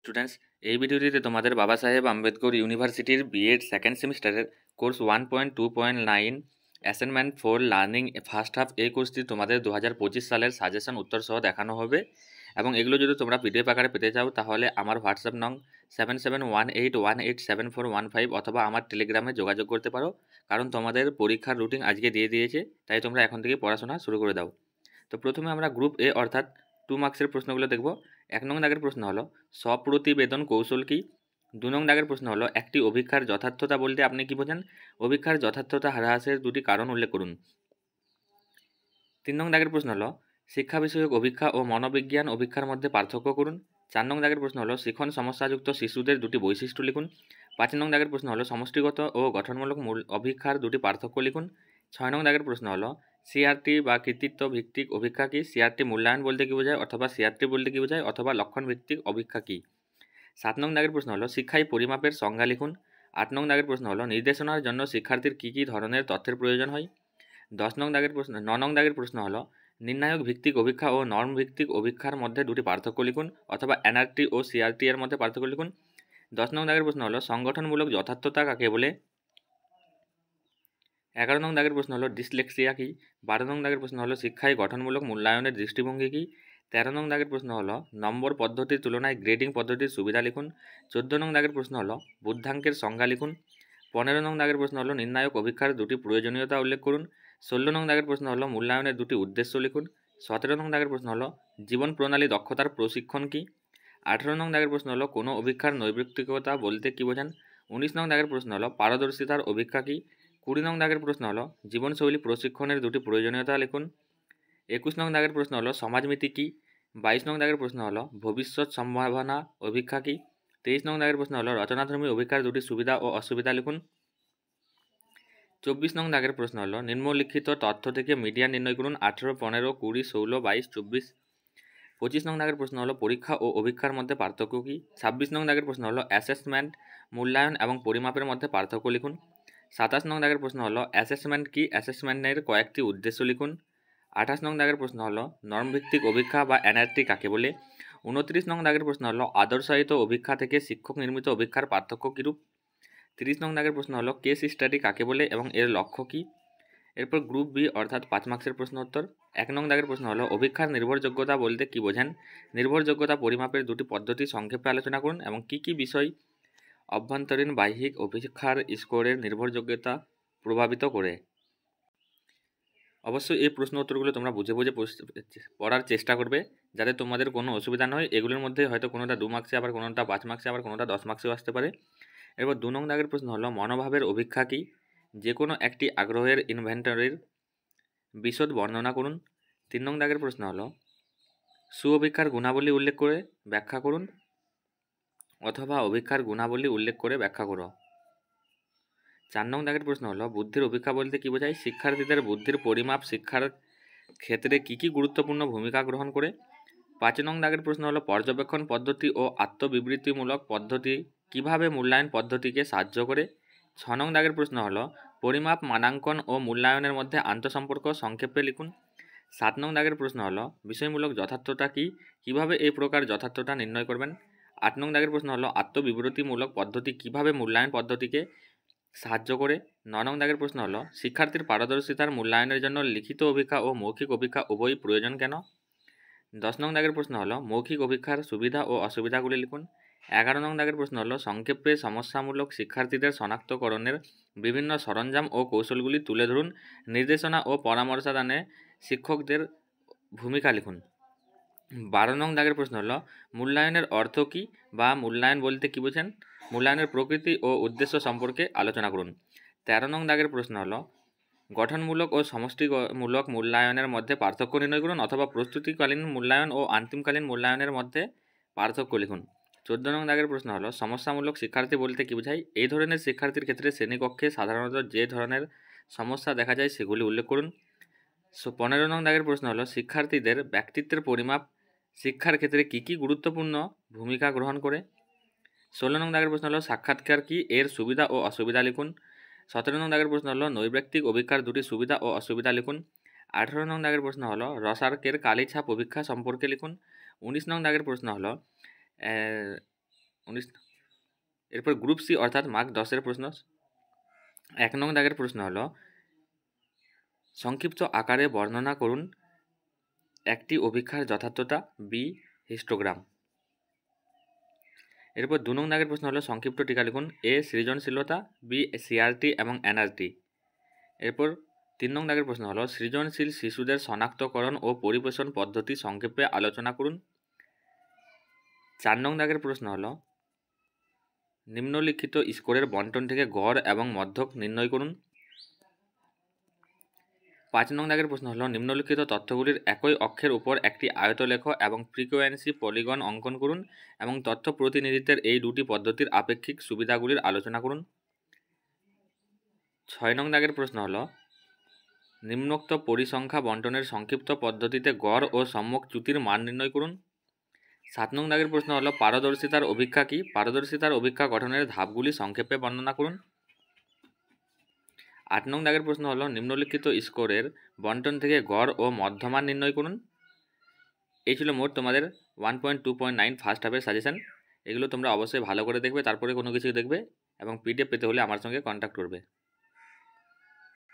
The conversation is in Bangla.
স্টুডেন্টস, এই ভিডিওটিতে তোমাদের বাবা সাহেব আম্বেদকর ইউনিভার্সিটির বিএড সেকেন্ড সেমিস্টারের course 1.2.9 assignment for learning first half এই কোর্সটি তোমাদের 2025 সালের সাজেশন উত্তর সহ দেখানো হবে। এবং এগুলো যদি তোমরা পিডিএফ আকারে পেতে চাও তাহলে আমার হোয়াটসঅ্যাপ নং 7718187415 অথবা আমার টেলিগ্রামে যোগাযোগ করতে পারো, কারণ তোমাদের পরীক্ষার রুটিন আজকে দিয়ে দিয়েছে, তাই তোমরা এখন থেকে পড়াশোনা শুরু করে দাও। তো প্রথমে আমরা গ্রুপ এ অর্থাৎ 2 মার্কসের প্রশ্নগুলো দেখব। 1 নং দাগের প্রশ্ন হলো স্বপ্রতিবেদন কৌশল কি। 2 নং দাগের প্রশ্ন হলো একটি অভিক্ষার যথার্থতা বলতে আপনি কি বোঝেন? অভিক্ষার যথার্থতা হ্রাসের দুটি কারণ উল্লেখ করুন। 3 নং দাগের প্রশ্ন হলো শিক্ষা বিষয়ক অভিক্ষা ও মনোবিজ্ঞান অভিক্ষার মধ্যে পার্থক্য করুন। 4 নং দাগের প্রশ্ন হলো শিখন সমস্যাযুক্ত শিশুদের দুটি বৈশিষ্ট্য লিখুন। 5 নং দাগের প্রশ্ন হলো সমষ্টিগত ও গঠনমূলক অভিক্ষার দুটি পার্থক্য লিখুন। 6 নং দাগের প্রশ্ন হলো সিআরটি বা কৃতিত্ব ভিত্তিক অভিক্ষা কি। সিআরটি মূল্যায়ন বলতে কি বোঝায় অথবা সিআরটি বলতে কি বোঝায় অথবা লক্ষণ ভিত্তিক অভিক্ষা কি। 7 নং দাগের প্রশ্ন হলো শিক্ষায় পরিমাপের সংজ্ঞা লিখুন। 8 নং দাগের প্রশ্ন হলো নির্দেশনার জন্য শিক্ষার্থীর কী কী ধরনের তথ্যের প্রয়োজন হয়। 9 নং দাগের প্রশ্ন হলো নির্ণায়ক ভিত্তিক অভিক্ষা ও নর্ম ভিত্তিক অভিক্ষার মধ্যে দুটি পার্থক্য লিখুন অথবা এনআরটি ও সিআরটি এর মধ্যে পার্থক্য লিখুন। 10 নং দাগের প্রশ্ন হলো সংগঠনমূলক যথার্থতা কাকে বলে। 11 নং দাগের প্রশ্ন হলো ডিসলেক্সিয়া কি। 12 নং দাগের প্রশ্ন হলো শিক্ষায় গঠনমূলক মূল্যায়নের দৃষ্টিভঙ্গি কি। 13 নং দাগের প্রশ্ন হলো নম্বর পদ্ধতির তুলনায় গ্রেডিং পদ্ধতির সুবিধা লিখুন। 14 নং দাগের প্রশ্ন হলো বুদ্ধাঙ্কের সংজ্ঞা লিখুন। 15 নং দাগের প্রশ্ন হলো নির্ণায়ক অভিক্ষার দুটি প্রয়োজনীয়তা উল্লেখ করুন। 16 নং দাগের প্রশ্ন হলো মূল্যায়নের দুটি উদ্দেশ্য লিখুন। 17 নং দাগের প্রশ্ন হলো জীবন প্রণালী দক্ষতার প্রশিক্ষণ কি। 18 নং দাগের প্রশ্ন হলো কোনো অভিক্ষার নৈর্ব্যক্তিকতা বলতে কি বোঝান। 19 নং দাগের প্রশ্ন হলো পারদর্শিতার অভিক্ষা কি। 20 নং দাগের প্রশ্ন হলো জীবনশৈলী প্রশিক্ষণের দুটি প্রয়োজনীয়তা লিখুন। 21 নং দাগের প্রশ্ন হলো সমাজমিতি কি। 22 নং দাগের প্রশ্ন হলো ভবিষ্যৎ সম্ভাবনা অভিক্ষা কি। 23 নং দাগের প্রশ্ন হলো রচনাধর্মী অভিক্ষার দুটি সুবিধা ও অসুবিধা লিখুন। 24 নং দাগের প্রশ্ন হলো নিম্নলিখিত তথ্য থেকে মিডিয়ান নির্ণয় করুন। 18, 15, 20, 16, 22, 24। 25 নং দাগের প্রশ্ন হলো পরীক্ষা ও অভিক্ষার মধ্যে পার্থক্য কি। 26 নং দাগের প্রশ্ন হলো অ্যাসেসমেন্ট মূল্যায়ন এবং পরিমাপের মধ্যে পার্থক্য লিখুন। 27 নং দাগের প্রশ্ন হলো অ্যাসেসমেন্ট কি, অ্যাসেসমেন্টের কয়েকটি উদ্দেশ্য লিখুন। 28 নং দাগের প্রশ্ন হলো নর্মভিত্তিক অভিক্ষা বা এনআরটি কাকে বলে। 29 নং দাগের প্রশ্ন হলো আদর্শায়িত অভিক্ষা থেকে শিক্ষক নির্মিত অভিক্ষার পার্থক্য কিরূপ। 30 নং দাগের প্রশ্ন হলো কেস স্টাডি কাকে বলে এবং এর লক্ষ্য কী। এরপর গ্রুপ বি অর্থাৎ 5 মার্কসের প্রশ্ন উত্তর। 1 নং দাগের প্রশ্ন হলো অভিক্ষার নির্ভরযোগ্যতা বলতে কি বোঝেন। নির্ভরযোগ্যতা পরিমাপের দুটি পদ্ধতি সংক্ষেপে আলোচনা করুন এবং কী কী বিষয় অভ্যন্তরীণ বাহ্যিক অভিক্ষার স্কোরের নির্ভরযোগ্যতা প্রভাবিত করে। অবশ্যই এই প্রশ্ন উত্তরগুলো তোমরা বুঝে বুঝে পড়ার চেষ্টা করবে যাতে তোমাদের কোনো অসুবিধা নয়। এগুলোর মধ্যে হয়তো কোনোটা 2 মার্কসে, আবার কোনোটা 5 মার্কসে, আবার কোনোটা 10 মার্কসেও আসতে পারে। এরপর 2 নং দাগের প্রশ্ন হলো মনোভাবের অভিক্ষা কী। যে কোনো একটি আগ্রহের ইনভেন্টরির বিশদ বর্ণনা করুন। 3 নং দাগের প্রশ্ন হলো সুঅভিক্ষার গুণাবলী উল্লেখ করে ব্যাখ্যা করুন অথবা অভিক্ষার গুণাবলী উল্লেখ করে ব্যাখ্যা করো। 4 নং দাগের প্রশ্ন হলো বুদ্ধির অভিক্ষা বলতে কি বোঝায়। শিক্ষার্থীদের বুদ্ধির পরিমাপ শিক্ষার ক্ষেত্রে কী কী গুরুত্বপূর্ণ ভূমিকা গ্রহণ করে। 5 নং দাগের প্রশ্ন হলো পর্যবেক্ষণ পদ্ধতি ও আত্মবিবৃতিমূলক পদ্ধতি কিভাবে মূল্যায়ন পদ্ধতিকে সাহায্য করে। 6 নং দাগের প্রশ্ন হলো পরিমাপ মানাঙ্কন ও মূল্যায়নের মধ্যে আন্তঃসম্পর্ক সংক্ষেপে লিখুন। 7 নং দাগের প্রশ্ন হলো বিষয়মূলক যথার্থতা কি, কিভাবে এই প্রকার যথার্থতা নির্ণয় করবেন। 8 নং দাগের প্রশ্ন হলো আত্মবিবৃতিমূলক পদ্ধতি কিভাবে মূল্যায়ন পদ্ধতিকে সাহায্য করে। 9 নং দাগের প্রশ্ন হলো শিক্ষার্থীর পারদর্শিতার মূল্যায়নের জন্য লিখিত অভিক্ষা ও মৌখিক অভিক্ষা উভয়ই প্রয়োজন কেন। 10 নং দাগের প্রশ্ন হলো মৌখিক অভিক্ষার সুবিধা ও অসুবিধাগুলি লিখুন। 11 নং দাগের প্রশ্ন হলো সংক্ষেপে সমস্যামূলক শিক্ষার্থীদের শনাক্তকরণের বিভিন্ন সরঞ্জাম ও কৌশলগুলি তুলে ধরুন। নির্দেশনা ও পরামর্শদানে শিক্ষকদের ভূমিকা লিখুন। 12 নং দাগের প্রশ্ন হলো মূল্যায়নের অর্থ কী বা মূল্যায়ন বলতে কী বোঝেন। মূল্যায়নের প্রকৃতি ও উদ্দেশ্য সম্পর্কে আলোচনা করুন। 13 নং দাগের প্রশ্ন হলো গঠনমূলক ও সমষ্টিমূলক মূল্যায়নের মধ্যে পার্থক্য নির্ণয় করুন অথবা প্রস্তুতিকালীন মূল্যায়ন ও অন্তিমকালীন মূল্যায়নের মধ্যে পার্থক্য লিখুন। 14 নং দাগের প্রশ্ন হলো সমস্যামূলক শিক্ষার্থী বলতে কী বোঝায়। এই ধরনের শিক্ষার্থীর ক্ষেত্রে শ্রেণীকক্ষে সাধারণত যে ধরনের সমস্যা দেখা যায় সেগুলি উল্লেখ করুন। 15 নং দাগের প্রশ্ন হলো শিক্ষার্থীদের ব্যক্তিত্বের পরিমাপ শিক্ষার ক্ষেত্রে কী কী গুরুত্বপূর্ণ ভূমিকা গ্রহণ করে। 16 নং দাগের প্রশ্ন হলো সাক্ষাৎকার কি, এর সুবিধা ও অসুবিধা লিখুন। 17 নং দাগের প্রশ্ন হলো নৈর্ব্যক্তিক অভিক্ষার দুটি সুবিধা ও অসুবিধা লিখুন। 18 নং দাগের প্রশ্ন হলো রসার্কের কালিছাপ অভিক্ষা সম্পর্কে লিখুন। 19 নং দাগের প্রশ্ন হলো 19। এরপর গ্রুপ সি অর্থাৎ মার্ক 10-এর প্রশ্ন। 1 নং দাগের প্রশ্ন হলো সংক্ষিপ্ত আকারে বর্ণনা করুন একটি অভিক্ষার যথার্থতা, বি হিস্টোগ্রাম। এরপর 2 নং দাগের প্রশ্ন হলো সংক্ষিপ্ত টিকা লিখুন, এ সৃজনশীলতা, বি সিআরটি এবং এনআরটি। এরপর 3 নং দাগের প্রশ্ন হলো সৃজনশীল শিশুদের শনাক্তকরণ ও পরিবেশন পদ্ধতি সংক্ষেপে আলোচনা করুন। 4 নং দাগের প্রশ্ন হলো নিম্নলিখিত স্কোরের বন্টন থেকে গড় এবং মধ্যক নির্ণয় করুন। 5 নং দাগের প্রশ্ন হলো নিম্নলিখিত তথ্যগুলির একই অক্ষের উপর একটি আয়তলেখ এবং ফ্রিকোয়েন্সি পলিগন অঙ্কন করুন এবং তথ্য প্রতিনিধিত্বের এই দুটি পদ্ধতির আপেক্ষিক সুবিধাগুলির আলোচনা করুন। 6 নং দাগের প্রশ্ন হলো নিম্নোক্ত পরিসংখ্যা বন্টনের সংক্ষিপ্ত পদ্ধতিতে গড় ও সম্যক চ্যুতির মান নির্ণয় করুন। 7 নং দাগের প্রশ্ন হলো পারদর্শিতার অভিক্ষা কি? পারদর্শিতার অভিক্ষা গঠনের ধাপগুলি সংক্ষেপে বর্ণনা করুন। 8 নং দাগের প্রশ্ন হলো নিম্নলিখিত স্কোরের বন্টন থেকে গড় ও মধ্যমান নির্ণয় করুন। এই ছিল মোট তোমাদের 1.2.9 ফার্স্ট হাফের সাজেশন। এগুলো তোমরা অবশ্যই ভালো করে দেখবে, তারপরে কোনো কিছু দেখবে এবং পিডিএফ পেতে হলে আমার সঙ্গে কন্ট্যাক্ট করবে।